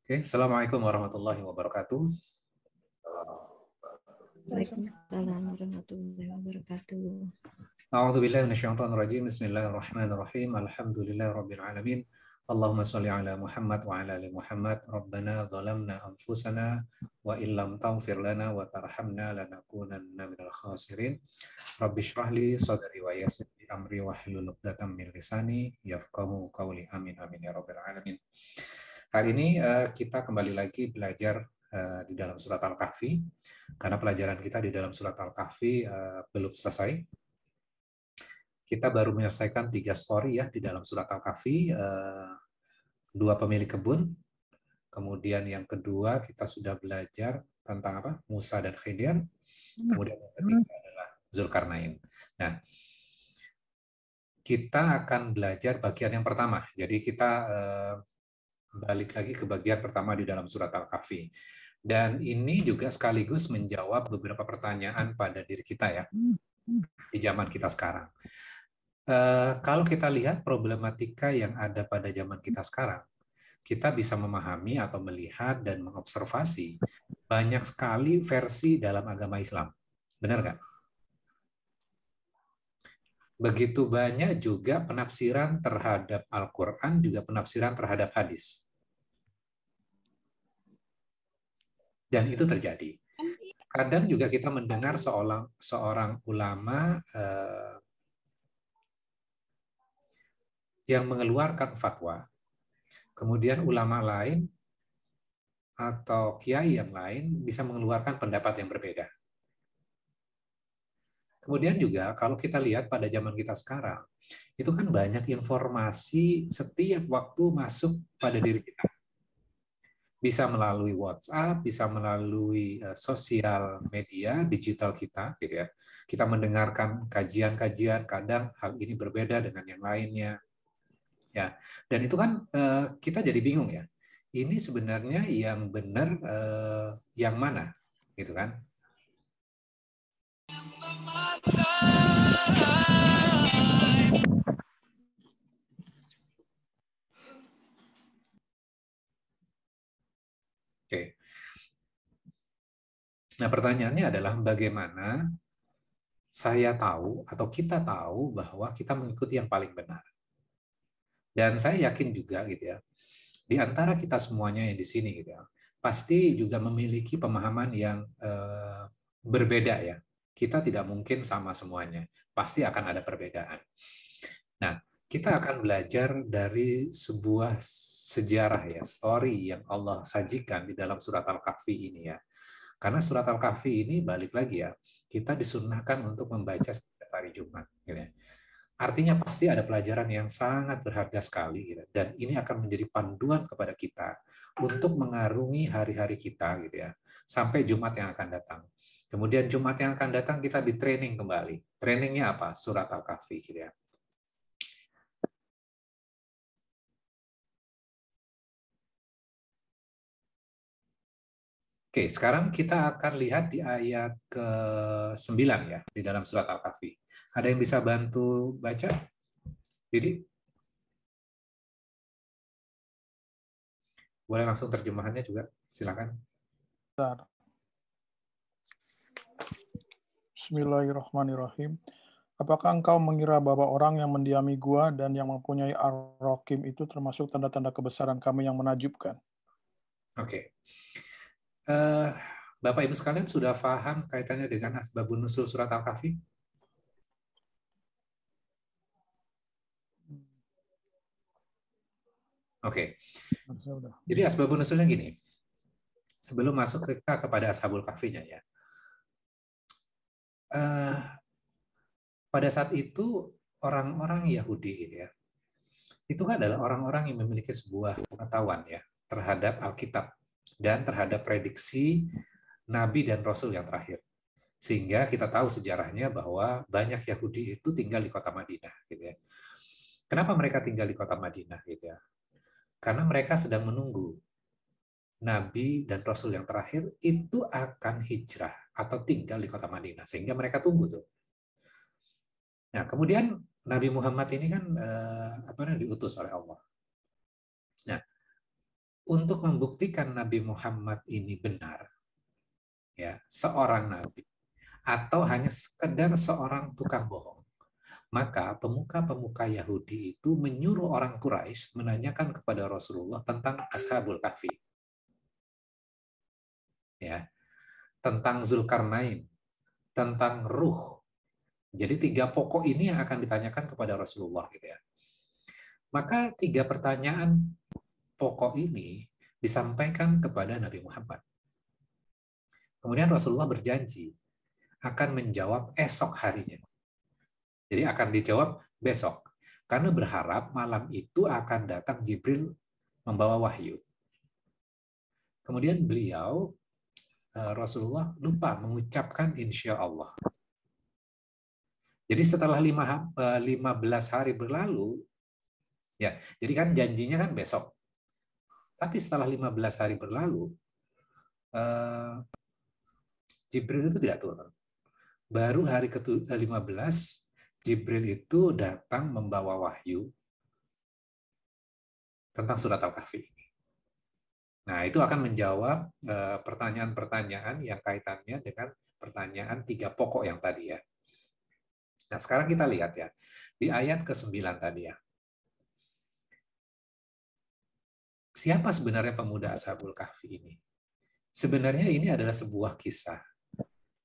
Oke, Assalamualaikum warahmatullahi wabarakatuh. Waalaikumsalam warahmatullahi wabarakatuh. A'udzubillahi minasyaitonirrajim. Bismillahirrahmanirrahim. Alhamdulillahirabbil alamin. Allahumma shalli ala Muhammad wa ala ali Muhammad. Rabbana zalamna anfusana wa illam taghfir lana wa tarhamna lanakunanna minal khasirin. Rabbi shrah li sadri wa yassir li amri wahlul 'uqdatam min lisani yafqahu qawli. Amin amin ya rabbal alamin. Hari ini kita kembali lagi belajar di dalam surat Al-Kahfi, karena pelajaran kita di dalam surat Al-Kahfi belum selesai. Kita baru menyelesaikan 3 story ya di dalam surat Al-Kahfi, 2 pemilik kebun, kemudian yang kedua kita sudah belajar tentang apa? Musa dan Khidir, kemudian yang ketiga adalah Zulkarnain. Nah, kita akan belajar bagian yang pertama. Jadi kita balik lagi ke bagian pertama di dalam surat Al-Kahfi. Dan ini juga sekaligus menjawab beberapa pertanyaan pada diri kita ya, di zaman kita sekarang. Kalau kita lihat problematika yang ada pada zaman kita sekarang, kita bisa memahami atau melihat dan mengobservasi banyak sekali versi dalam agama Islam. Benar nggak? Begitu banyak juga penafsiran terhadap Al-Quran, juga penafsiran terhadap hadis. Dan itu terjadi. Kadang juga kita mendengar seorang ulama yang mengeluarkan fatwa, kemudian ulama lain atau kiai yang lain bisa mengeluarkan pendapat yang berbeda. Kemudian juga kalau kita lihat pada zaman kita sekarang, itu kan banyak informasi setiap waktu masuk pada diri kita. Bisa melalui WhatsApp, bisa melalui sosial media digital kita, gitu ya. Kita mendengarkan kajian-kajian, kadang hal ini berbeda dengan yang lainnya, ya. Dan itu kan kita jadi bingung ya. Ini sebenarnya yang benar yang mana, gitu kan? Oke. Nah, pertanyaannya adalah bagaimana saya tahu atau kita tahu bahwa kita mengikuti yang paling benar. Dan saya yakin juga gitu ya, di antara kita semuanya yang di sini gitu ya, pasti juga memiliki pemahaman yang berbeda ya. Kita tidak mungkin sama semuanya, pasti akan ada perbedaan. Nah, kita akan belajar dari sebuah sejarah ya, story yang Allah sajikan di dalam surat Al-Kahfi ini ya. Karena surat Al-Kahfi ini balik lagi ya, kita disunnahkan untuk membaca setiap hari Jumat. Gitu ya. Artinya pasti ada pelajaran yang sangat berharga sekali, gitu. Dan ini akan menjadi panduan kepada kita untuk mengarungi hari-hari kita, gitu ya, sampai Jumat yang akan datang. Kemudian Jumat yang akan datang kita di training kembali. Trainingnya apa? Surat Al-Kahfi, gitu ya. Oke, sekarang kita akan lihat di ayat ke-9 ya, di dalam surat Al-Kahfi. Ada yang bisa bantu baca? Didi? Boleh langsung terjemahannya juga, silakan. Bismillahirrahmanirrahim. Apakah engkau mengira bahwa orang yang mendiami gua dan yang mempunyai ar-Rakim itu termasuk tanda-tanda kebesaran kami yang menakjubkan? Oke. Bapak Ibu sekalian sudah paham kaitannya dengan asbabun nusul surat Al-Kahfi? Oke. Jadi asbabun nusulnya gini. Sebelum masuk kita kepada ashabul kahfinya ya. Pada saat itu orang-orang Yahudi gitu ya. Itu adalah orang-orang yang memiliki sebuah pengetahuan ya terhadap Alkitab dan terhadap prediksi Nabi dan Rasul yang terakhir. Sehingga kita tahu sejarahnya bahwa banyak Yahudi itu tinggal di kota Madinah gitu ya. Kenapa mereka tinggal di kota Madinah gitu ya? Karena mereka sedang menunggu Nabi dan Rasul yang terakhir itu akan hijrah atau tinggal di kota Madinah, sehingga mereka tunggu tuh. Nah, kemudian Nabi Muhammad ini kan diutus oleh Allah. Nah, untuk membuktikan Nabi Muhammad ini benar, ya, seorang nabi, atau hanya sekedar seorang tukang bohong, maka pemuka-pemuka Yahudi itu menyuruh orang Quraisy menanyakan kepada Rasulullah tentang Ashabul Kahfi, ya, tentang Zulkarnain, tentang Ruh. Jadi 3 pokok ini yang akan ditanyakan kepada Rasulullah, gitu ya. Maka 3 pertanyaan pokok ini disampaikan kepada Nabi Muhammad. Kemudian Rasulullah berjanji akan menjawab esok harinya. Jadi akan dijawab besok. Karena berharap malam itu akan datang Jibril membawa wahyu. Kemudian beliau, Rasulullah, lupa mengucapkan insya Allah. Jadi setelah 15 hari berlalu, ya, jadi kan janjinya kan besok. Tapi setelah 15 hari berlalu, Jibril itu tidak turun. Baru hari ke-15, Jibril itu datang membawa wahyu tentang surat Al-Kahfi. Nah, itu akan menjawab pertanyaan-pertanyaan yang kaitannya dengan pertanyaan 3 pokok yang tadi, ya. Nah, sekarang kita lihat, ya, di ayat ke-9 tadi, ya. Siapa sebenarnya pemuda Ashabul Kahfi ini? Sebenarnya ini adalah sebuah kisah.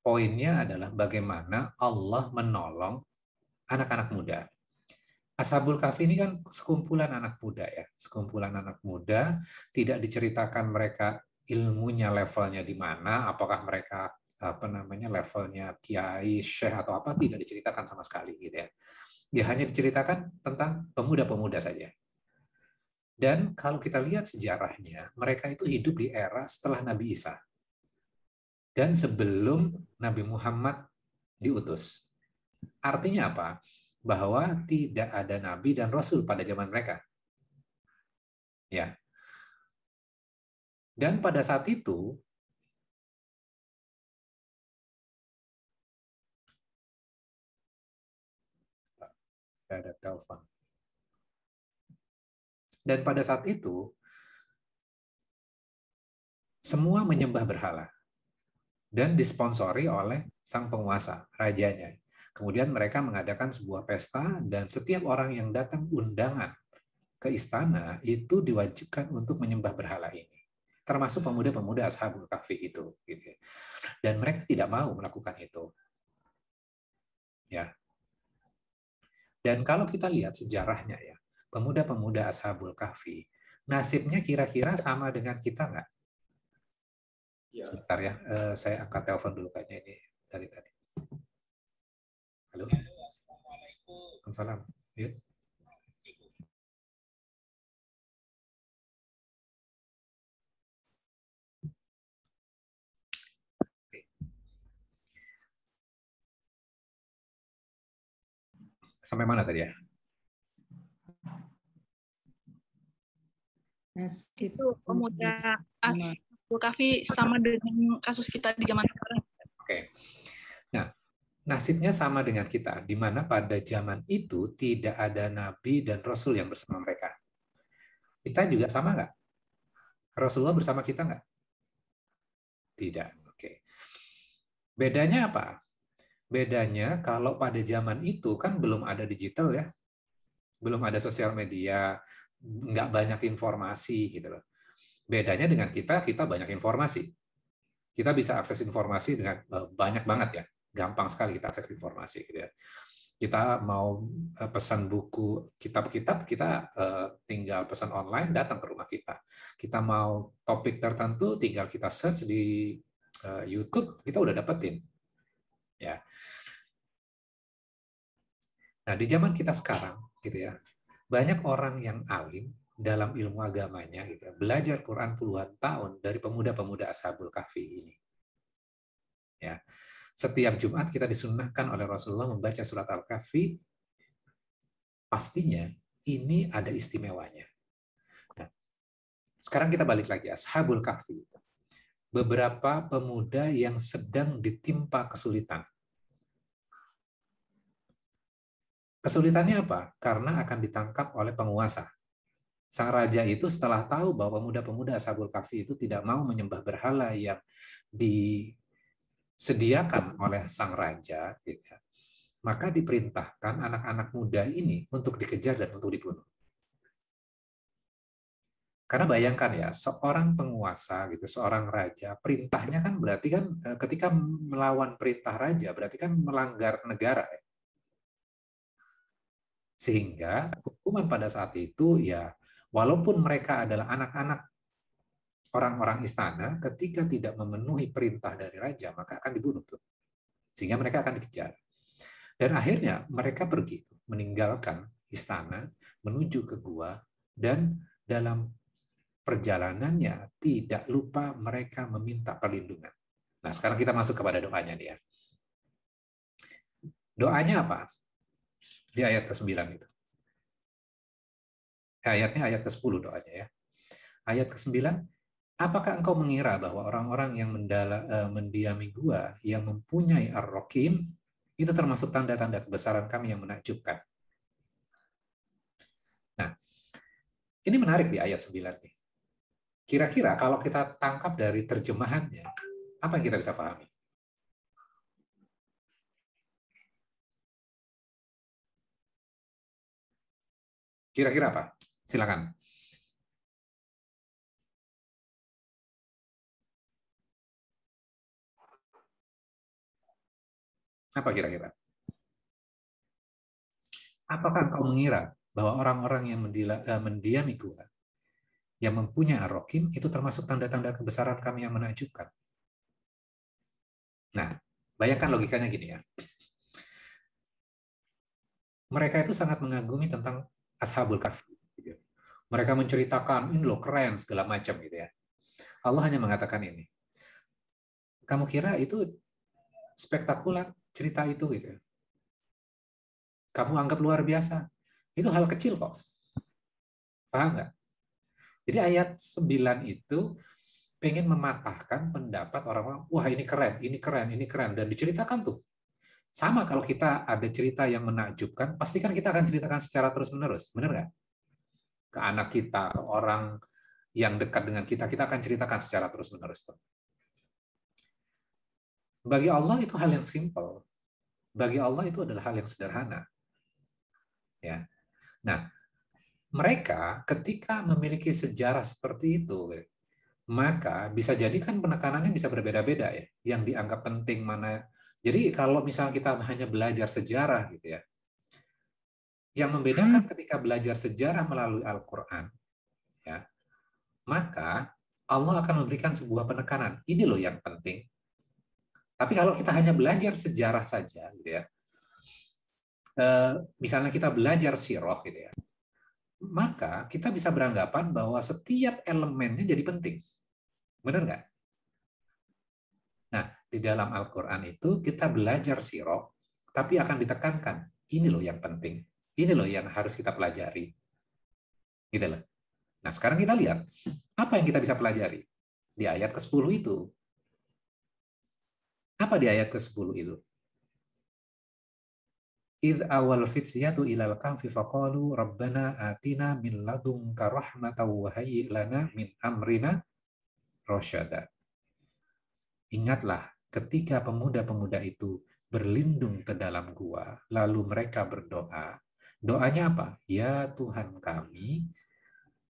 Poinnya adalah bagaimana Allah menolong anak-anak muda. Ashabul Kahfi ini kan sekumpulan anak muda, ya. Sekumpulan anak muda, tidak diceritakan mereka ilmunya levelnya di mana, apakah mereka levelnya kiai, syekh atau apa, tidak diceritakan sama sekali, gitu ya. Dia hanya diceritakan tentang pemuda-pemuda saja. Dan kalau kita lihat sejarahnya, mereka itu hidup di era setelah Nabi Isa dan sebelum Nabi Muhammad diutus. Artinya apa? Bahwa tidak ada nabi dan rasul pada zaman mereka. Ya. Dan pada saat itu ada telepon. Dan pada saat itu semua menyembah berhala dan disponsori oleh sang penguasa, rajanya. Kemudian mereka mengadakan sebuah pesta dan setiap orang yang datang undangan ke istana itu diwajibkan untuk menyembah berhala ini. Termasuk pemuda-pemuda Ashabul Kahfi itu, gitu. Dan mereka tidak mau melakukan itu. Ya. Dan kalau kita lihat sejarahnya, ya, pemuda-pemuda Ashabul Kahfi, nasibnya kira-kira sama dengan kita nggak? Sebentar, ya, saya angkat telepon dulu kayaknya ini dari tadi. Halo. Assalamualaikum. Ya. Sampai mana tadi, ya? Itu pemuda Ashabul Kahfi sama dengan kasus kita di zaman sekarang. Oke. Nah, nasibnya sama dengan kita, di mana pada zaman itu tidak ada nabi dan rasul yang bersama mereka. Kita juga sama nggak? Rasulullah bersama kita nggak? Tidak. Oke. Bedanya apa? Bedanya kalau pada zaman itu kan belum ada digital, ya, belum ada sosial media, nggak banyak informasi, gitu loh. Bedanya dengan kita banyak informasi. Kita bisa akses informasi dengan banyak banget, ya, gampang sekali kita akses informasi, gitu ya. Kita mau pesan buku, kitab-kitab, kita tinggal pesan online, datang ke rumah kita. Kita mau topik tertentu, tinggal kita search di YouTube, kita udah dapetin. Ya. Nah, di zaman kita sekarang, gitu ya, banyak orang yang alim dalam ilmu agamanya, gitu ya, belajar Quran puluhan tahun dari pemuda-pemuda Ashabul Kahfi ini. Ya. Setiap Jumat kita disunnahkan oleh Rasulullah membaca surat Al-Kahfi, pastinya ini ada istimewanya. Nah, sekarang kita balik lagi, Ashabul Kahfi. Beberapa pemuda yang sedang ditimpa kesulitan. Kesulitannya apa? Karena akan ditangkap oleh penguasa. Sang raja itu setelah tahu bahwa pemuda-pemuda Ashabul Kahfi itu tidak mau menyembah berhala yang disediakan oleh sang raja, gitu ya, maka diperintahkan anak-anak muda ini untuk dikejar dan untuk dibunuh. Karena bayangkan ya, seorang penguasa gitu, seorang raja, perintahnya kan berarti kan ketika melawan perintah raja berarti kan melanggar negara ya. Sehingga hukuman pada saat itu ya, walaupun mereka adalah anak-anak orang-orang istana, ketika tidak memenuhi perintah dari raja maka akan dibunuh tuh. Sehingga mereka akan dikejar. Dan akhirnya mereka pergi meninggalkan istana menuju ke gua, dan dalam perjalanannya tidak lupa mereka meminta perlindungan. Nah, sekarang kita masuk kepada doanya nih ya. Doanya apa? Di ayat ke-9 itu. Ayatnya ayat ke-10 doanya ya. Ayat ke-9, apakah engkau mengira bahwa orang-orang yang mendiami gua yang mempunyai ar-Rakim itu termasuk tanda-tanda kebesaran kami yang menakjubkan? Nah, ini menarik di ayat 9 nih. Kira-kira kalau kita tangkap dari terjemahannya, apa yang kita bisa pahami? Kira-kira apa? Silakan. Apa kira-kira? Apakah engkau mengira bahwa orang-orang yang mendiami gua, yang mempunyai ar-Rakim, itu termasuk tanda-tanda kebesaran kami yang menakjubkan? Nah, bayangkan logikanya gini ya. Mereka itu sangat mengagumi tentang Ashabul Kahfi. Gitu. Mereka menceritakan, ini loh keren, segala macam gitu ya. Allah hanya mengatakan ini. Kamu kira itu spektakuler cerita itu gitu ya? Kamu anggap luar biasa. Itu hal kecil kok. Paham nggak? Jadi ayat 9 itu pengen mematahkan pendapat orang-orang, wah ini keren, ini keren, ini keren. Dan diceritakan tuh. Sama kalau kita ada cerita yang menakjubkan, pasti kan kita akan ceritakan secara terus-menerus. Benar nggak? Ke anak kita, ke orang yang dekat dengan kita, kita akan ceritakan secara terus-menerus tuh. Bagi Allah itu hal yang simple. Bagi Allah itu adalah hal yang sederhana. Ya. Nah, mereka ketika memiliki sejarah seperti itu, maka bisa jadi kan penekanannya bisa berbeda-beda ya. Yang dianggap penting mana. Jadi kalau misalnya kita hanya belajar sejarah gitu ya, yang membedakan ketika belajar sejarah melalui Al-Quran, ya, maka Allah akan memberikan sebuah penekanan. Ini loh yang penting. Tapi kalau kita hanya belajar sejarah saja, gitu ya, misalnya kita belajar sirah, gitu ya, maka kita bisa beranggapan bahwa setiap elemennya jadi penting. Benar nggak? Nah, di dalam Al-Quran itu kita belajar sirah, tapi akan ditekankan, ini loh yang penting. Ini loh yang harus kita pelajari. Gitu loh. Nah, sekarang kita lihat, apa yang kita bisa pelajari? Di ayat ke-10 itu. Apa di ayat ke-10 itu? Idh awal fityatu ilal kahfi faqalu rabbana atina min ladunka rahmatan wa hayyi' lana min amrina rasyada. Ingatlah ketika pemuda-pemuda itu berlindung ke dalam gua, lalu mereka berdoa. Doanya apa? Ya Tuhan kami,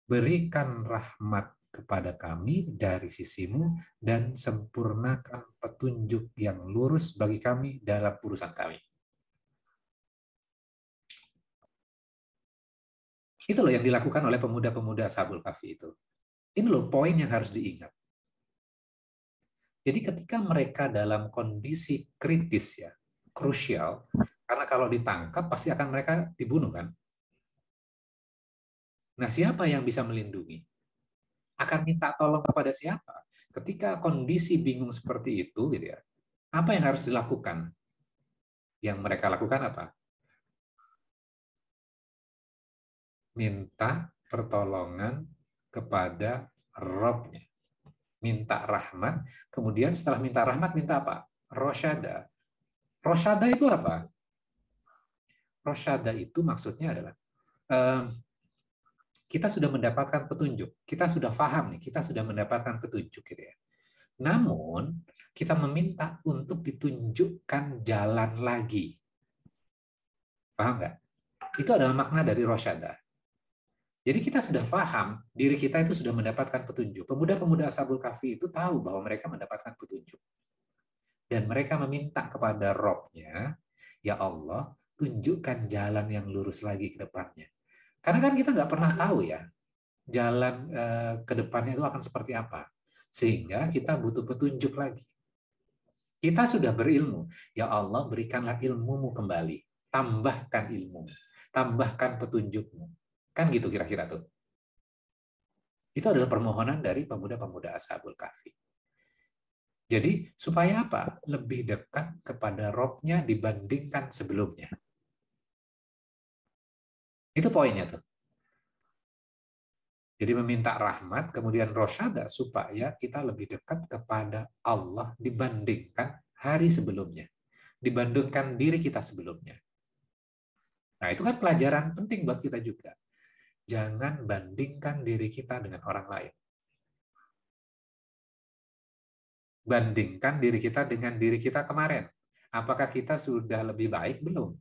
berikan rahmat kepada kami dari sisimu dan sempurnakan petunjuk yang lurus bagi kami dalam urusan kami. Itu loh yang dilakukan oleh pemuda-pemuda Ashabul Kahfi itu. Ini loh poin yang harus diingat. Jadi ketika mereka dalam kondisi kritis ya, krusial, karena kalau ditangkap pasti akan mereka dibunuh kan. Nah, siapa yang bisa melindungi? Akan minta tolong kepada siapa? Ketika kondisi bingung seperti itu gitu ya. Apa yang harus dilakukan? Yang mereka lakukan apa? Minta pertolongan kepada Rabb-nya. Minta rahmat, kemudian setelah minta rahmat, minta apa? Rosyada. Rosyada itu apa? Rosyada itu maksudnya adalah kita sudah mendapatkan petunjuk, kita sudah paham nih, kita sudah mendapatkan petunjuk gitu ya. Namun kita meminta untuk ditunjukkan jalan lagi. Paham nggak? Itu adalah makna dari rosyada. Jadi kita sudah paham, diri kita itu sudah mendapatkan petunjuk. Pemuda-pemuda Ashabul Kahfi itu tahu bahwa mereka mendapatkan petunjuk. Dan mereka meminta kepada Robnya, ya Allah, tunjukkan jalan yang lurus lagi ke depannya. Karena kan kita nggak pernah tahu ya, jalan ke depannya itu akan seperti apa. Sehingga kita butuh petunjuk lagi. Kita sudah berilmu, ya Allah berikanlah ilmumu kembali. Tambahkan ilmu, tambahkan petunjukmu. Kan gitu kira-kira tuh. Itu adalah permohonan dari pemuda-pemuda Ashabul Kahfi. Jadi supaya apa? Lebih dekat kepada Robnya dibandingkan sebelumnya. Itu poinnya tuh. Jadi meminta rahmat, kemudian rosyada supaya kita lebih dekat kepada Allah dibandingkan hari sebelumnya. Dibandingkan diri kita sebelumnya. Nah itu kan pelajaran penting buat kita juga. Jangan bandingkan diri kita dengan orang lain. Bandingkan diri kita dengan diri kita kemarin. Apakah kita sudah lebih baik? Belum.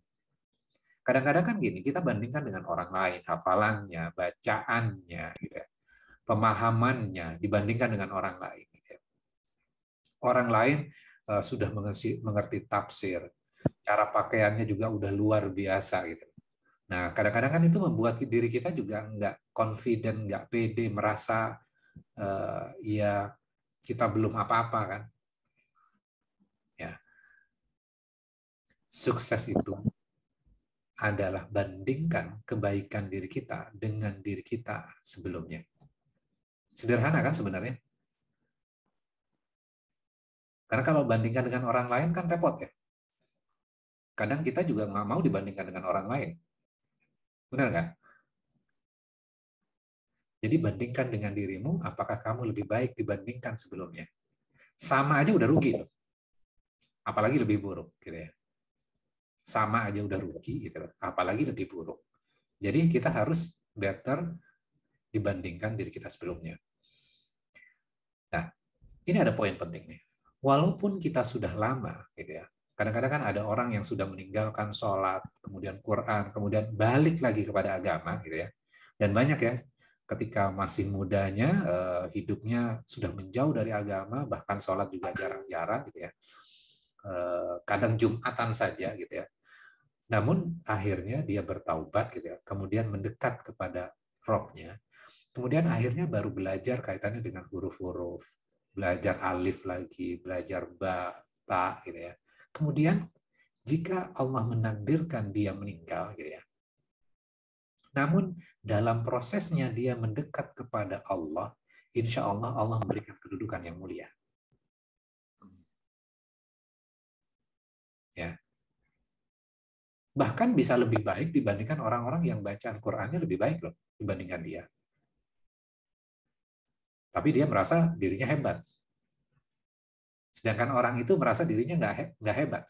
Kadang-kadang kan gini, kita bandingkan dengan orang lain, hafalannya, bacaannya, gitu ya, pemahamannya, dibandingkan dengan orang lain. Gitu ya. Orang lain sudah mengerti tafsir, cara pakaiannya juga udah luar biasa. Gitu. Nah, kadang-kadang kan itu membuat diri kita juga nggak confident, nggak pede, merasa ya kita belum apa-apa kan. Ya. Sukses itu adalah bandingkan kebaikan diri kita dengan diri kita sebelumnya. Sederhana kan sebenarnya? Karena kalau bandingkan dengan orang lain kan repot ya. Kadang kita juga nggak mau dibandingkan dengan orang lain. Benar nggak? Jadi bandingkan dengan dirimu, apakah kamu lebih baik dibandingkan sebelumnya. Sama aja udah rugi loh. Apalagi lebih buruk gitu ya. Sama aja udah rugi gitu loh. Apalagi lebih buruk. Jadi kita harus better dibandingkan diri kita sebelumnya. Nah, ini ada poin penting nih. Walaupun kita sudah lama gitu ya. Kadang-kadang kan ada orang yang sudah meninggalkan sholat, kemudian Quran, kemudian balik lagi kepada agama gitu ya. Dan banyak ya, ketika masih mudanya, hidupnya sudah menjauh dari agama, bahkan sholat juga jarang-jarang gitu ya. Kadang Jumatan saja gitu ya. Namun akhirnya dia bertaubat gitu ya, kemudian mendekat kepada Robnya, kemudian akhirnya baru belajar kaitannya dengan huruf-huruf, belajar alif lagi, belajar ba, ta gitu ya. Kemudian jika Allah menakdirkan dia meninggal gitu ya. Namun dalam prosesnya dia mendekat kepada Allah, insya Allah Allah memberikan kedudukan yang mulia. Ya. Bahkan bisa lebih baik dibandingkan orang-orang yang bacaan Qur'annya lebih baik loh dibandingkan dia. Tapi dia merasa dirinya hebat. Sedangkan orang itu merasa dirinya nggak hebat.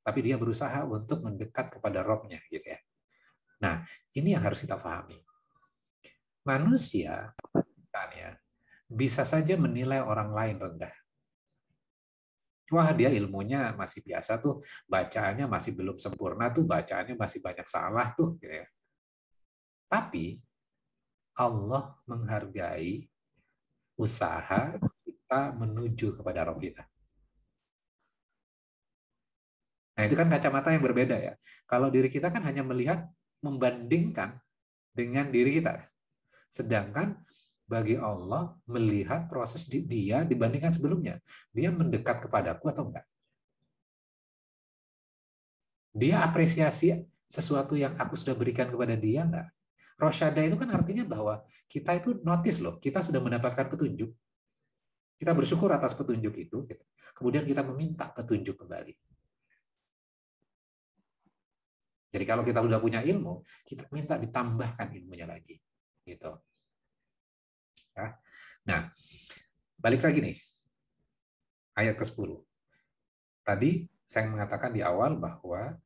Tapi dia berusaha untuk mendekat kepada Robnya. Gitu ya. Nah, ini yang harus kita pahami. Manusia ya, bisa saja menilai orang lain rendah. Wah, dia ilmunya masih biasa tuh, bacaannya masih belum sempurna tuh, bacaannya masih banyak salah tuh. Gitu ya. Tapi Allah menghargai usaha kita menuju kepada Rabb kita. Nah, itu kan kacamata yang berbeda ya. Kalau diri kita kan hanya melihat, membandingkan dengan diri kita. Sedangkan bagi Allah melihat proses dia dibandingkan sebelumnya. Dia mendekat kepadaku atau enggak? Dia apresiasi sesuatu yang aku sudah berikan kepada dia enggak? Rosyada itu kan artinya bahwa kita itu notice loh, kita sudah mendapatkan petunjuk. Kita bersyukur atas petunjuk itu, kemudian kita meminta petunjuk kembali. Jadi kalau kita sudah punya ilmu, kita minta ditambahkan ilmunya lagi. Gitu. Nah, balik lagi nih. Ayat ke-10. Tadi saya mengatakan di awal bahwa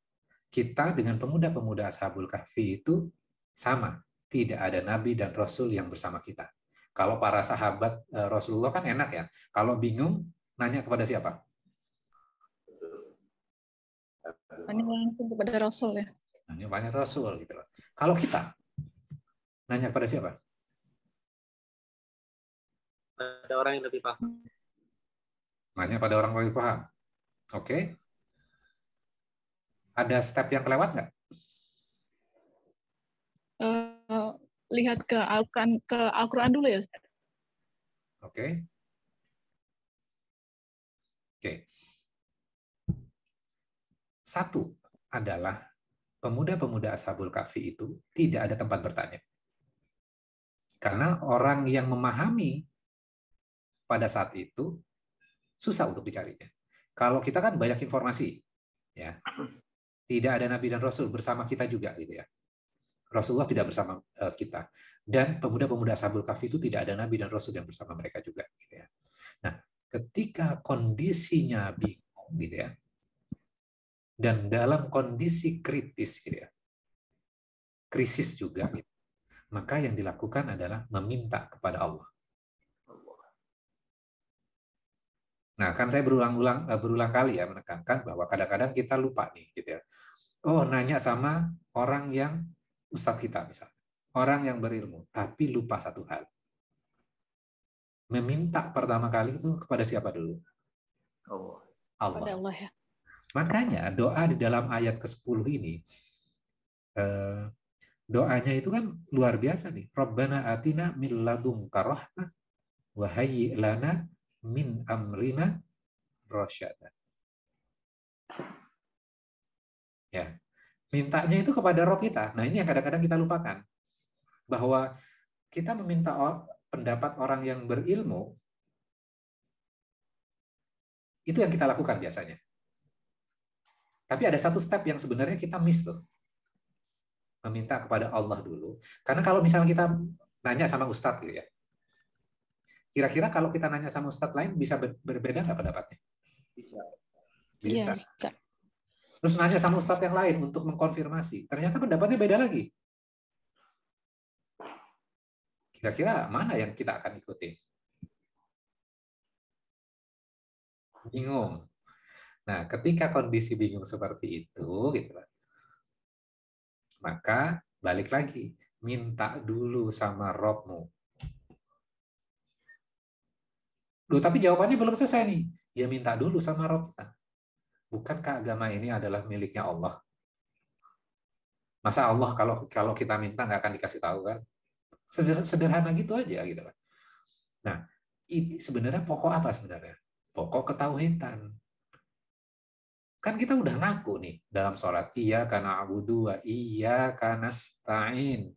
kita dengan pemuda-pemuda Ashabul Kahfi itu sama. tidak ada nabi dan rasul yang bersama kita. Kalau para sahabat Rasulullah kan enak ya. Kalau bingung, nanya kepada siapa? Hanya langsung kepada Rasul ya. Nanya kepada Rasul gitu loh. Kalau kita nanya kepada siapa? Ada orang yang lebih paham. Nanya pada orang yang lebih paham. Oke. Ada step yang kelewat nggak? Lihat ke Al-Quran dulu ya, Ustaz. Oke. Oke. Satu adalah pemuda-pemuda Ashabul Kahfi itu tidak ada tempat bertanya. Karena orang yang memahami pada saat itu susah untuk dicarinya. Kalau kita kan banyak informasi, ya. Tidak ada nabi dan rasul bersama kita juga gitu ya. Rasulullah tidak bersama kita. Dan pemuda-pemuda Ashabul Kahfi itu tidak ada nabi dan rasul yang bersama mereka juga gitu ya. Nah, ketika kondisinya bingung gitu ya. Dan dalam kondisi kritis gitu ya. Krisis juga gitu. Maka yang dilakukan adalah meminta kepada Allah. Nah, kan saya berulang kali ya menekankan bahwa kadang-kadang kita lupa nih gitu ya. Oh, nanya sama orang yang ustadz kita misalnya. Orang yang berilmu, tapi lupa satu hal. Meminta pertama kali itu kepada siapa dulu? Allah. Pada Allah ya. Makanya doa di dalam ayat ke-10 ini, doanya itu kan luar biasa nih. Rabbana atina min ladunka rahmah wa hayyi' lana min amrina rasyada. Ya. Mintanya itu kepada Rob kita. Nah, ini yang kadang-kadang kita lupakan. Bahwa kita meminta pendapat orang yang berilmu, itu yang kita lakukan biasanya. Tapi ada satu step yang sebenarnya kita miss tuh. Meminta kepada Allah dulu. Karena kalau misalnya kita nanya sama ustadz gitu ya, kira-kira kalau kita nanya sama ustadz lain bisa berbeda nggak pendapatnya? Bisa. Iya, bisa. Terus nanya sama ustadz yang lain untuk mengkonfirmasi. Ternyata pendapatnya beda lagi. Kira-kira mana yang kita akan ikuti? Bingung. Nah, ketika kondisi bingung seperti itu, gitu, maka balik lagi, minta dulu sama Robmu. Loh, tapi jawabannya belum selesai nih. Ya minta dulu sama Rob. Bukankah agama ini adalah miliknya Allah? Masa Allah kalau kita minta nggak akan dikasih tahu kan? Sederhana gitu aja gitu. Nah, ini sebenarnya pokok apa sebenarnya? Pokok ketauhidan. Kan kita udah ngaku nih dalam sholat, iyyaka na'budu wa iyyaka nasta'in.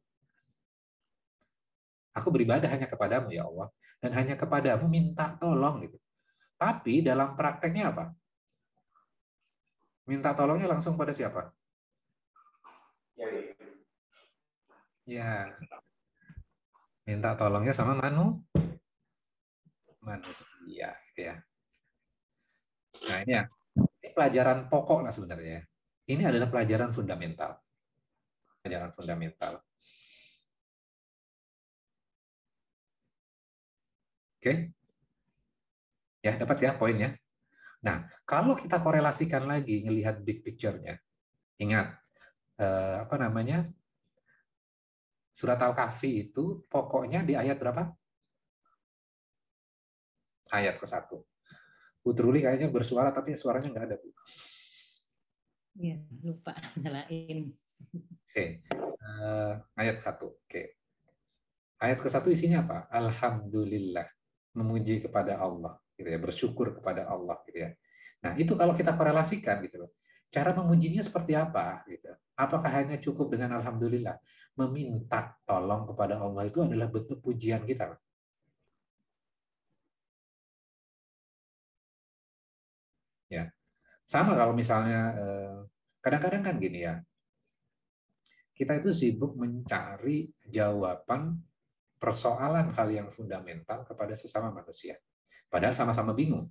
Aku beribadah hanya kepadamu ya Allah, dan hanya kepadamu minta tolong gitu. Tapi dalam prakteknya apa? Minta tolongnya langsung pada siapa? Ya, minta tolongnya sama manusia, gitu ya. Nah ini pelajaran pokok lah sebenarnya. Ini adalah pelajaran fundamental. Pelajaran fundamental. Oke? Ya, dapat ya poinnya. Nah, kalau kita korelasikan lagi, ngelihat big picture-nya, ingat, apa namanya, surat Al-Kahfi itu pokoknya di ayat berapa? Ayat ke-1. Bu Truli kayaknya bersuara, tapi suaranya nggak ada, Bu. Ya, lupa nyalain. Oke, ayat 1. Oke. Ayat ke-1 isinya apa? Alhamdulillah, memuji kepada Allah, gitu ya, bersyukur kepada Allah, gitu ya. Nah, itu kalau kita korelasikan gitu loh. Cara memujinya seperti apa gitu. Apakah hanya cukup dengan alhamdulillah? Meminta tolong kepada Allah itu adalah bentuk pujian kita. Ya. Sama kalau misalnya kadang-kadang kan gini ya. Kita itu sibuk mencari jawaban persoalan hal yang fundamental kepada sesama manusia. Padahal sama-sama bingung.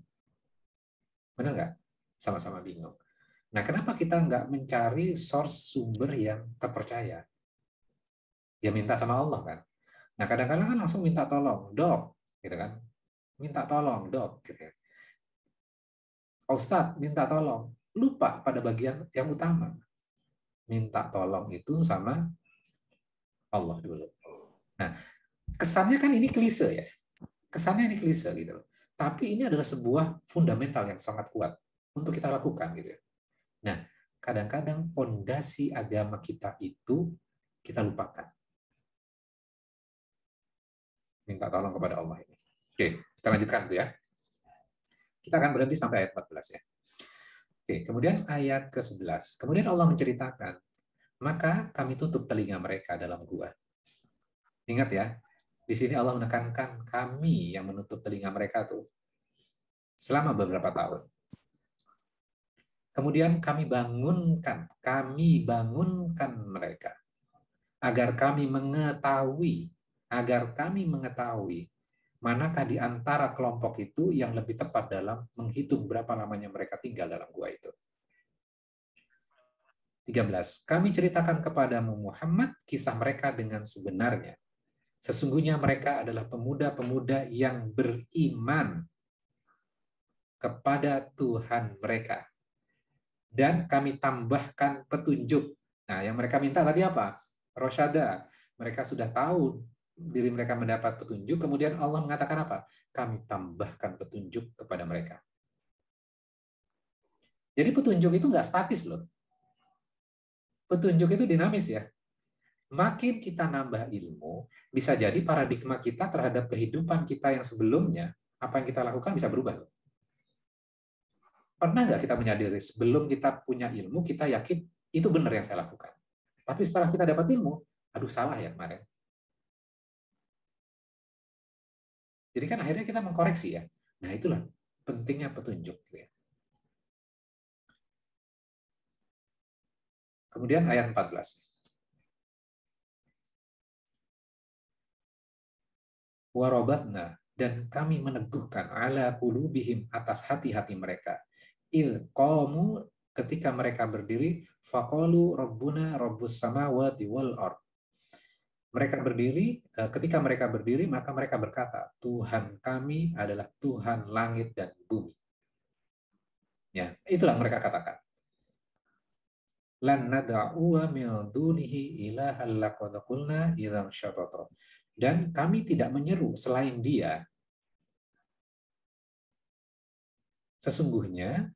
Benar nggak? Sama-sama bingung. Nah, kenapa kita nggak mencari source sumber yang terpercaya? dia minta sama Allah kan. Nah, kadang-kadang kan langsung minta tolong, dok, gitu kan. Minta tolong, dok, gitu ya. Ustadz, minta tolong. Lupa pada bagian yang utama. Minta tolong itu sama Allah dulu. Nah, kesannya kan ini klise ya. Kesannya ini klise gitu loh. Tapi ini adalah sebuah fundamental yang sangat kuat untuk kita lakukan gitu ya. Nah, kadang-kadang fondasi agama kita itu kita lupakan. Minta tolong kepada Allah ini. Oke, kita lanjutkan tuh ya. Kita akan berhenti sampai ayat 14 ya. Oke, kemudian ayat ke-11. Kemudian Allah menceritakan, maka kami tutup telinga mereka dalam gua. Ingat ya, di sini Allah menekankan kami yang menutup telinga mereka tuh selama beberapa tahun. Kemudian kami bangunkan mereka agar kami mengetahui manakah di antara kelompok itu yang lebih tepat dalam menghitung berapa lamanya mereka tinggal dalam gua itu. 13. Kami ceritakan kepadamu Muhammad kisah mereka dengan sebenarnya. Sesungguhnya mereka adalah pemuda-pemuda yang beriman kepada Tuhan mereka. Dan kami tambahkan petunjuk. Nah, yang mereka minta tadi apa? Rosyada. Mereka sudah tahu diri mereka mendapat petunjuk, kemudian Allah mengatakan apa? Kami tambahkan petunjuk kepada mereka. Jadi petunjuk itu nggak statis loh. Petunjuk itu dinamis ya. Makin kita nambah ilmu, bisa jadi paradigma kita terhadap kehidupan kita yang sebelumnya, apa yang kita lakukan bisa berubah loh. Pernah nggak kita menyadari sebelum kita punya ilmu, kita yakin itu benar yang saya lakukan. Tapi setelah kita dapat ilmu, aduh salah ya kemarin. Jadi kan akhirnya kita mengkoreksi ya. Nah itulah pentingnya petunjuk. Kemudian ayat 14. Warobatna, dan kami meneguhkan ala qulubihim atas hati-hati mereka. Il qamu, ketika mereka berdiri, faqalu rabbuna rabbus samawati wal ard. Ketika mereka berdiri, maka mereka berkata, Tuhan kami adalah Tuhan langit dan bumi. Ya, itulah mereka katakan. Lan nad'uwa min dunihi ilahan laqad qulna idzam syatata. Dan kami tidak menyeru selain Dia. Sesungguhnya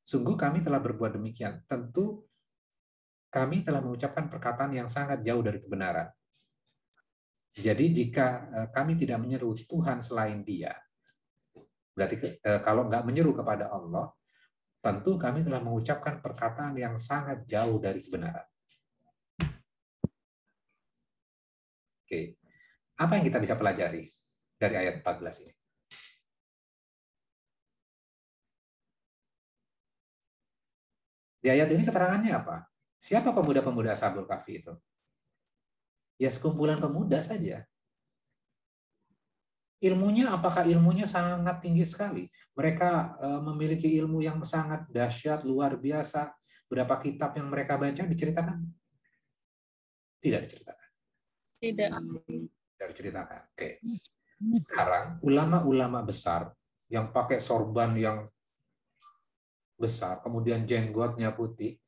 sungguh kami telah berbuat demikian. Tentu kami telah mengucapkan perkataan yang sangat jauh dari kebenaran. Jadi jika kami tidak menyeru Tuhan selain Dia, berarti kalau nggak menyeru kepada Allah, tentu kami telah mengucapkan perkataan yang sangat jauh dari kebenaran. Oke, apa yang kita bisa pelajari dari ayat 14 ini? Di ayat ini keterangannya apa? Siapa pemuda-pemuda Ashabul Kahfi itu? Ya sekumpulan pemuda saja. Ilmunya, apakah ilmunya sangat tinggi sekali? Mereka memiliki ilmu yang sangat dahsyat, luar biasa. Berapa kitab yang mereka baca diceritakan? Tidak diceritakan. Tidak. Tidak diceritakan. Oke. Sekarang ulama-ulama besar yang pakai sorban yang besar, kemudian jenggotnya putih,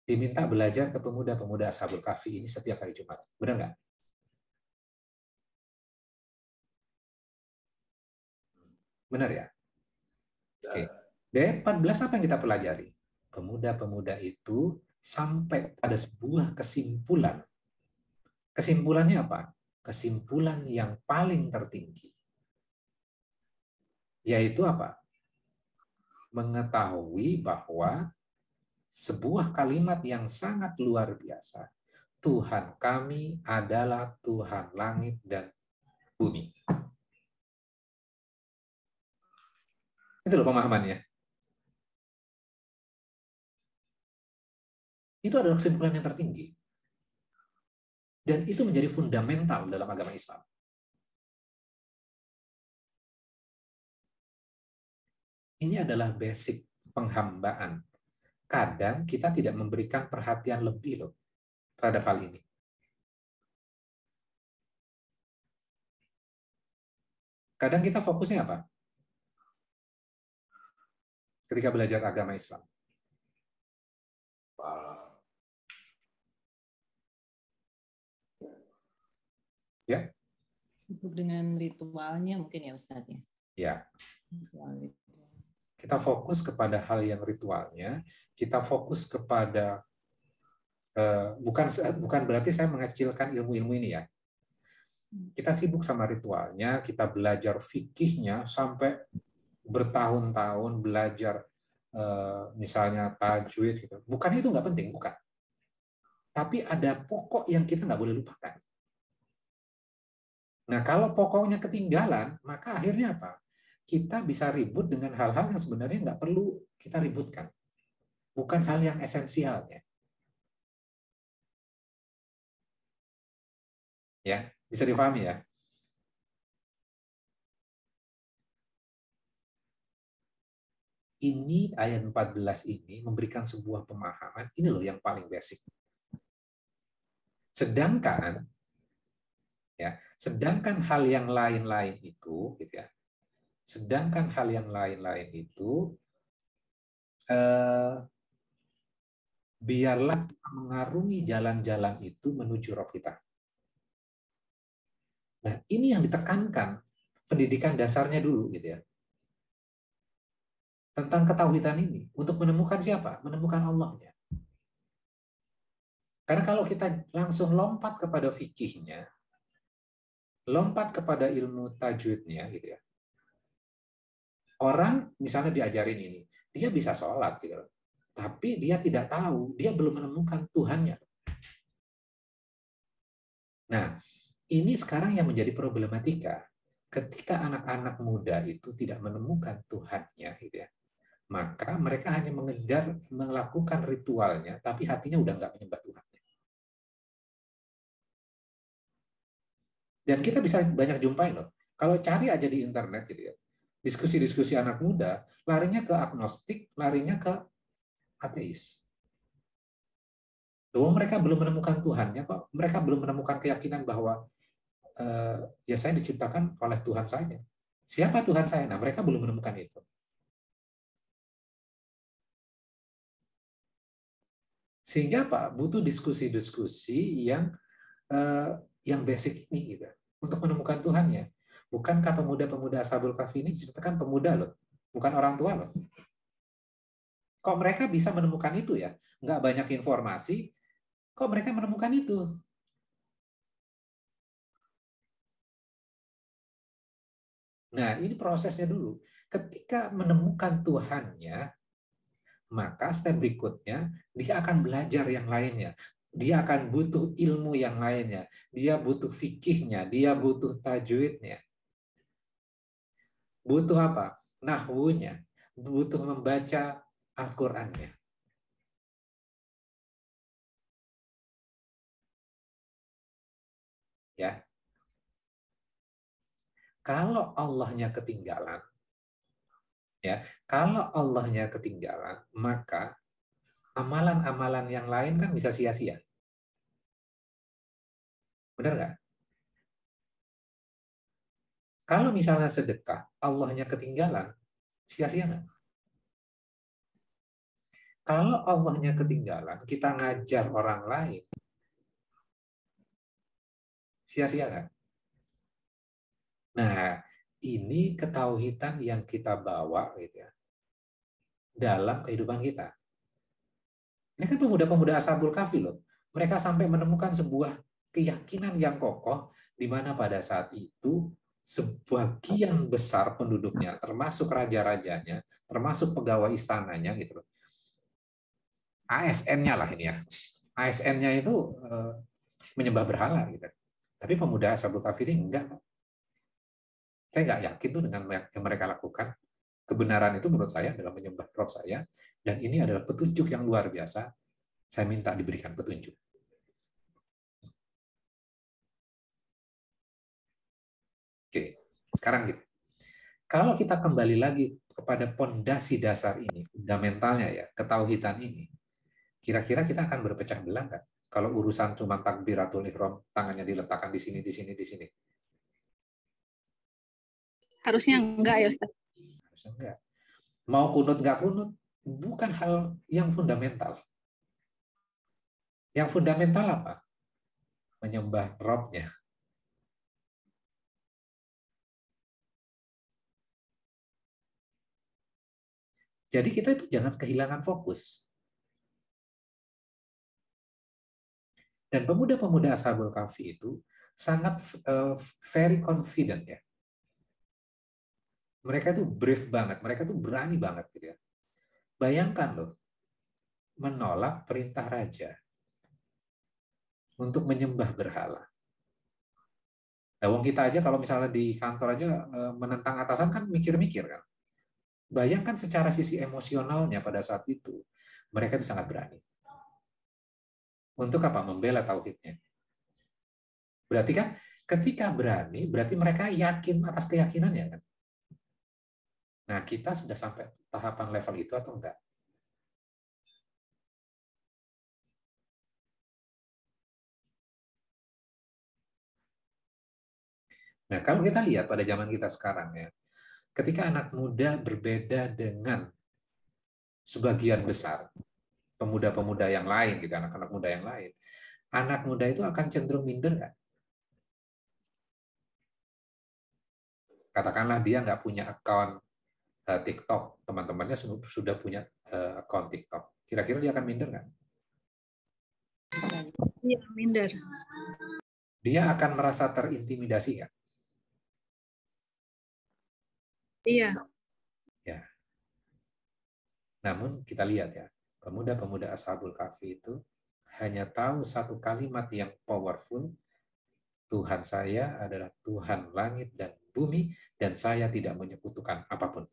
diminta belajar ke pemuda-pemuda Ashabul Kahfi ini setiap hari Jumat. Benar nggak? Benar ya? Oke. Dari 14 apa yang kita pelajari? Pemuda-pemuda itu sampai pada sebuah kesimpulan. Kesimpulannya apa? Kesimpulan yang paling tertinggi. Yaitu apa? Mengetahui bahwa sebuah kalimat yang sangat luar biasa. Tuhan kami adalah Tuhan langit dan bumi. Itu loh pemahamannya. Itu adalah kesimpulan yang tertinggi. Dan itu menjadi fundamental dalam agama Islam. Ini adalah basic penghambaan. kadang kita tidak memberikan perhatian lebih loh terhadap hal ini. Kadang kita fokusnya apa? Ketika belajar agama Islam. Ya. Sibuk dengan ritualnya mungkin ya Ustadz ya. Ya. Ritual. Kita fokus kepada hal yang ritualnya, kita fokus kepada bukan berarti saya mengecilkan ilmu-ilmu ini ya. Kita sibuk sama ritualnya, kita belajar fikihnya sampai bertahun-tahun belajar misalnya tajwid gitu. Bukan itu nggak penting, bukan. Tapi ada pokok yang kita nggak boleh lupakan. Nah, kalau pokoknya ketinggalan, maka akhirnya apa? Kita bisa ribut dengan hal-hal yang sebenarnya nggak perlu kita ributkan. Bukan hal yang esensialnya. Ya, bisa dipahami ya? Ini ayat 14 ini memberikan sebuah pemahaman, ini loh yang paling basic. Sedangkan hal yang lain-lain itu gitu ya. Sedangkan hal yang lain-lain itu biarlah kita mengarungi jalan-jalan itu menuju Rob kita. Nah, ini yang ditekankan pendidikan dasarnya dulu gitu ya. Tentang ketauhidan ini untuk menemukan siapa? Menemukan Allahnya. Karena kalau kita langsung lompat kepada fikihnya, lompat kepada ilmu tajwidnya gitu ya. Orang misalnya diajarin ini, dia bisa sholat gitu, tapi dia tidak tahu, dia belum menemukan Tuhannya. Nah, ini sekarang yang menjadi problematika. Ketika anak-anak muda itu tidak menemukan Tuhannya, gitu ya, maka mereka hanya mengejar melakukan ritualnya, tapi hatinya udah nggak menyembah Tuhan. Dan kita bisa banyak jumpai loh. Kalau cari aja di internet gitu ya, diskusi-diskusi anak muda, larinya ke agnostik, larinya ke ateis. Loh, mereka belum menemukan Tuhannya kok. Mereka belum menemukan keyakinan bahwa ya saya diciptakan oleh Tuhan saya. Siapa Tuhan saya? Nah, mereka belum menemukan itu. Sehingga Pak butuh diskusi-diskusi yang basic ini gitu, untuk menemukan Tuhannya. Bukankah pemuda-pemuda Ashabul Kahfi ini diceritakan pemuda loh, bukan orang tua loh. Kok mereka bisa menemukan itu ya? Nggak banyak informasi, kok mereka menemukan itu? Nah, ini prosesnya dulu. Ketika menemukan Tuhannya, maka step berikutnya dia akan belajar yang lainnya. Dia akan butuh ilmu yang lainnya. Dia butuh fikihnya, dia butuh tajwidnya. Butuh apa? Nahwunya. Butuh membaca Al-Qur'annya. Ya. Kalau Allahnya ketinggalan, ya, kalau Allahnya ketinggalan, maka amalan-amalan yang lain kan bisa sia-sia. Benar nggak? Kalau misalnya sedekah, Allahnya ketinggalan, sia-sia nggak? Kalau Allahnya ketinggalan, kita ngajar orang lain, sia-sia nggak? Nah, ini ketauhidan yang kita bawa gitu ya, dalam kehidupan kita. Ini kan pemuda-pemuda Ashabul Kahfi loh. Mereka sampai menemukan sebuah keyakinan yang kokoh di mana pada saat itu sebagian besar penduduknya, termasuk raja-rajanya, termasuk pegawai istananya gitu loh. ASN-nya lah ini ya. ASN-nya itu menyembah berhala gitu. Tapi pemuda Ashabul Kahfi ini enggak. Saya nggak yakin tuh dengan yang mereka lakukan. Kebenaran itu menurut saya adalah menyembah Rob saya, dan ini adalah petunjuk yang luar biasa. Saya minta diberikan petunjuk. Oke, sekarang gitu. Kalau kita kembali lagi kepada pondasi dasar ini, fundamentalnya ya, ketauhidan ini, kira-kira kita akan berpecah belah nggak? Kalau urusan cuma takbiratul ihram, tangannya diletakkan di sini, di sini, di sini. Harusnya enggak ya Ustaz. Harusnya enggak. Mau kunut nggak kunut, bukan hal yang fundamental. Yang fundamental apa? Menyembah Robnya. Jadi kita itu jangan kehilangan fokus. Dan pemuda-pemuda Ashabul Kahfi itu sangat very confident ya. Mereka itu brave banget, mereka itu berani banget gitu ya. Bayangkan loh, menolak perintah raja untuk menyembah berhala. Nah, wong kita aja kalau misalnya di kantor aja menentang atasan kan mikir-mikir kan. Bayangkan secara sisi emosionalnya pada saat itu, mereka itu sangat berani. Untuk apa? Membela tauhidnya. Berarti kan ketika berani, berarti mereka yakin atas keyakinannya kan. Nah, kita sudah sampai tahapan level itu atau enggak? Nah, kalau kita lihat pada zaman kita sekarang ya, ketika anak muda berbeda dengan sebagian besar pemuda-pemuda yang lain, gitu, anak-anak muda yang lain, anak muda itu akan cenderung minder nggak? Katakanlah dia nggak punya account TikTok, teman-temannya sudah punya account TikTok. Kira-kira dia akan minder nggak? Iya, minder. Dia akan merasa terintimidasi nggak? Iya. Ya. Namun kita lihat ya, pemuda-pemuda Ashabul Kahfi itu hanya tahu satu kalimat yang powerful, Tuhan saya adalah Tuhan langit dan bumi, dan saya tidak menyekutukan apapun.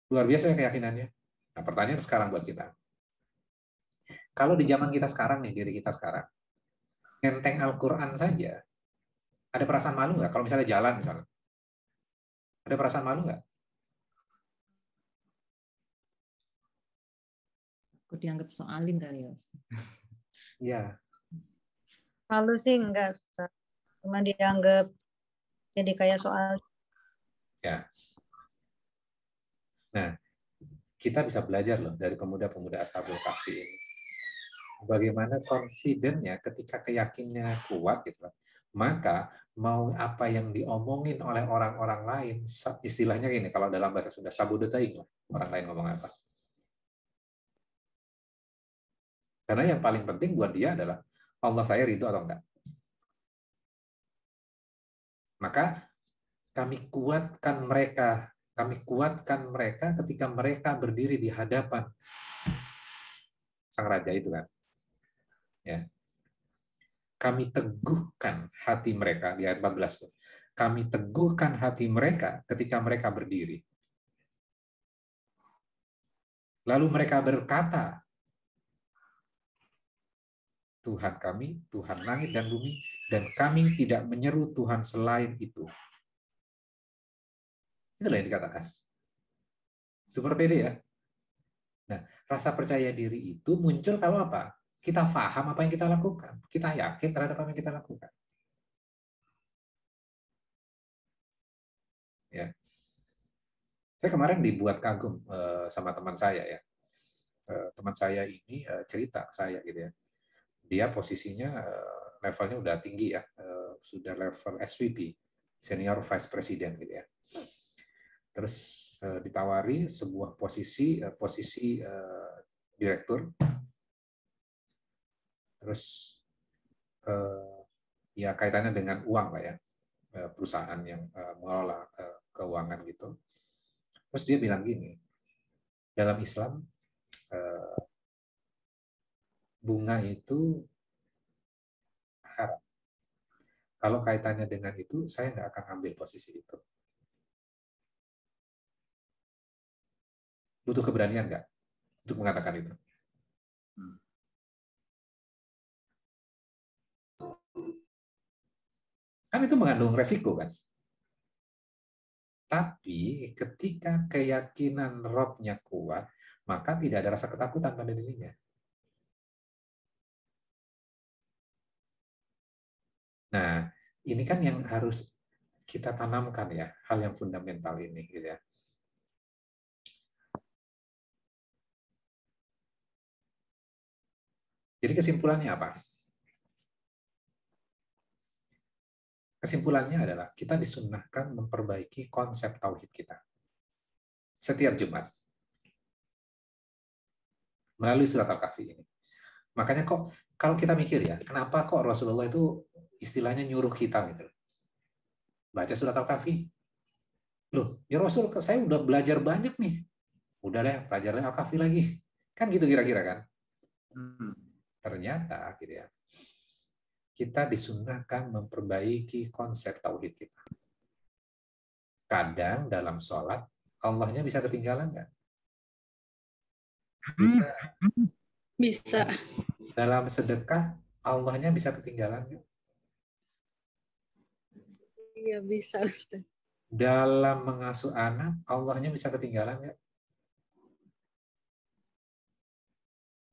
Luar biasa keyakinannya. Nah, pertanyaan sekarang buat kita. Kalau di zaman kita sekarang nih, diri kita sekarang, ngenteng Al-Quran saja, ada perasaan malu nggak? Kalau misalnya jalan, misalnya. Ada perasaan malu nggak? Aku dianggap soalin kali ya, Ustaz. Iya. Malu sih enggak, Ustaz. Cuma dianggap jadi kayak soal. Ya. Nah, kita bisa belajar loh dari pemuda-pemuda Ashabul Kahfi ini. Bagaimana confident-nya ketika keyakinannya kuat gitu. Maka mau apa yang diomongin oleh orang-orang lain, istilahnya gini, kalau dalam bahasa Sunda, sabudeteing lah, orang lain ngomong apa. Karena yang paling penting buat dia adalah Allah saya ridho atau enggak. Maka kami kuatkan mereka ketika mereka berdiri di hadapan sang raja itu kan. Ya. Kami teguhkan hati mereka di ayat 14 tuh. Kami teguhkan hati mereka ketika mereka berdiri. Lalu mereka berkata, Tuhan kami, Tuhan langit dan bumi, dan kami tidak menyeru Tuhan selain itu. Itulah yang dikatakan. Super pede ya. Nah, rasa percaya diri itu muncul kalau apa? Kita paham apa yang kita lakukan. Kita yakin terhadap apa yang kita lakukan. Ya. Saya kemarin dibuat kagum sama teman saya ya. Teman saya ini cerita ke saya gitu ya. Dia posisinya levelnya udah tinggi ya, sudah level SVP, Senior Vice President gitu ya. Terus ditawari sebuah posisi direktur. Terus ya kaitannya dengan uang lah ya, perusahaan yang mengelola keuangan gitu. Terus dia bilang gini, dalam Islam bunga itu haram. Kalau kaitannya dengan itu, saya nggak akan ambil posisi itu. Butuh keberanian nggak untuk mengatakan itu? Kan itu mengandung resiko kan. Tapi ketika keyakinan Robnya kuat, maka tidak ada rasa ketakutan pada dirinya. Nah, ini kan yang harus kita tanamkan ya, hal yang fundamental ini gitu ya. Jadi kesimpulannya apa? Kesimpulannya adalah kita disunnahkan memperbaiki konsep tauhid kita setiap Jumat melalui surat Al-Kahfi ini. Makanya kok kalau kita mikir ya, kenapa kok Rasulullah itu istilahnya nyuruh kita gitu, baca surat Al-Kahfi. Loh, ya Rasul, saya udah belajar banyak nih. Udah deh, belajar Al-Kahfi lagi. Kan gitu kira-kira kan? Ternyata gitu ya, kita disunnahkan memperbaiki konsep tauhid kita. Kadang dalam sholat, Allahnya bisa ketinggalan nggak? Bisa. Bisa. Dalam sedekah, Allahnya bisa ketinggalan nggak? Iya, bisa. Ustaz. Dalam mengasuh anak, Allahnya bisa ketinggalan nggak?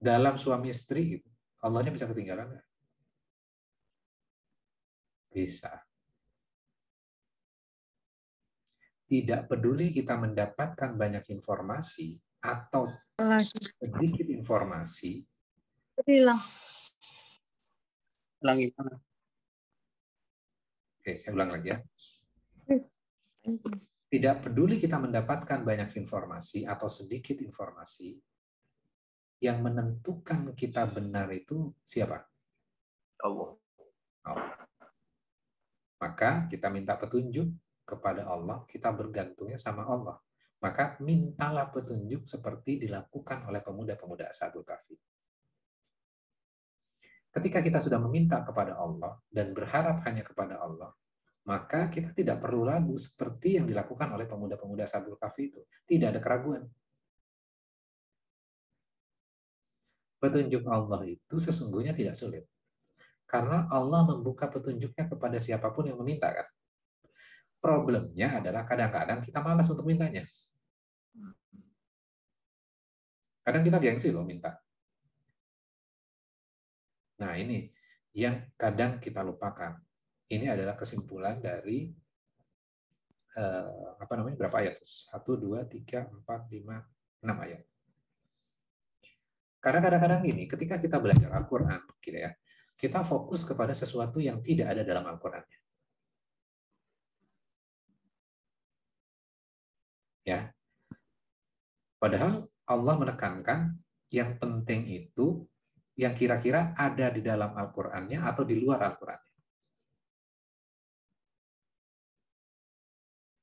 Dalam suami istri, Allahnya bisa ketinggalan nggak? Bisa. Tidak peduli kita mendapatkan banyak informasi atau sedikit informasi. Hilang. Ulangi. Oke, saya ulang lagi ya. Tidak peduli kita mendapatkan banyak informasi atau sedikit informasi, yang menentukan kita benar itu siapa? Allah. Maka kita minta petunjuk kepada Allah, kita bergantungnya sama Allah. Maka mintalah petunjuk seperti dilakukan oleh pemuda-pemuda Ashabul Kahfi. Ketika kita sudah meminta kepada Allah dan berharap hanya kepada Allah, maka kita tidak perlu ragu seperti yang dilakukan oleh pemuda-pemuda Ashabul Kahfi itu. Tidak ada keraguan. Petunjuk Allah itu sesungguhnya tidak sulit. Karena Allah membuka petunjuknya kepada siapapun yang meminta kan. Problemnya adalah kadang-kadang kita malas untuk mintanya. Kadang kita gengsi loh minta. Nah ini yang kadang kita lupakan. Ini adalah kesimpulan dari berapa ayat? 1, 2, 3, 4, 5, 6 ayat. Karena kadang-kadang ini ketika kita belajar Al-Quran, gitu ya, kita fokus kepada sesuatu yang tidak ada dalam Al-Qurannya. Ya. Padahal Allah menekankan yang penting itu yang kira-kira ada di dalam Al-Qur'annya atau di luar Al-Qur'annya.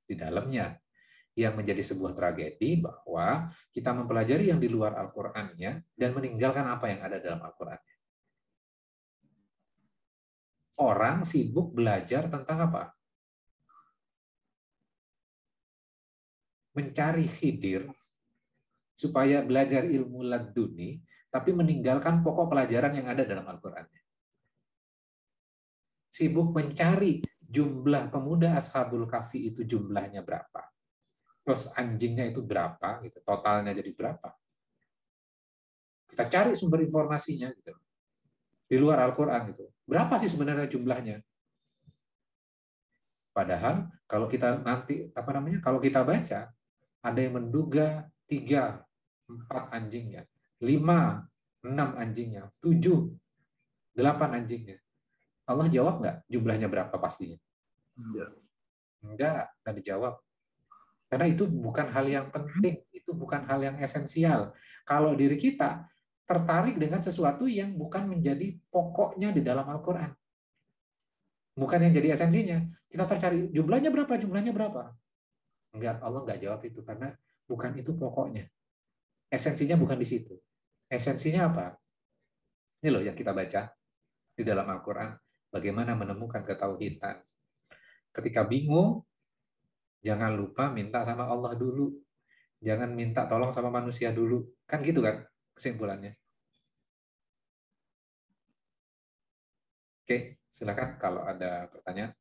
Di dalamnya. Yang menjadi sebuah tragedi bahwa kita mempelajari yang di luar Al-Qur'annya dan meninggalkan apa yang ada dalam Al-Qur'annya. Orang sibuk belajar tentang apa? Mencari Khidir supaya belajar ilmu laduni, tapi meninggalkan pokok pelajaran yang ada dalam Al-Qur'annya. Sibuk mencari jumlah pemuda Ashabul Kahfi itu jumlahnya berapa, plus anjingnya itu berapa, gitu, totalnya jadi berapa. Kita cari sumber informasinya gitu. Di luar Al-Qur'an gitu. Berapa sih sebenarnya jumlahnya? Padahal kalau kita nanti kalau kita baca, ada yang menduga 3, 4 anjingnya, 5, 6 anjingnya, 7, 8 anjingnya. Allah jawab nggak jumlahnya berapa pastinya? Enggak dijawab. Karena itu bukan hal yang penting, itu bukan hal yang esensial. Kalau diri kita tertarik dengan sesuatu yang bukan menjadi pokoknya di dalam Al-Quran. Bukan yang jadi esensinya. Kita tercari jumlahnya berapa? Enggak, Allah nggak jawab itu karena bukan itu pokoknya. Esensinya bukan di situ. Esensinya apa? Ini loh yang kita baca di dalam Al-Quran. Bagaimana menemukan ketauhidan. Ketika bingung, jangan lupa minta sama Allah dulu. Jangan minta tolong sama manusia dulu. Kan gitu kan kesimpulannya. Oke, silakan kalau ada pertanyaan.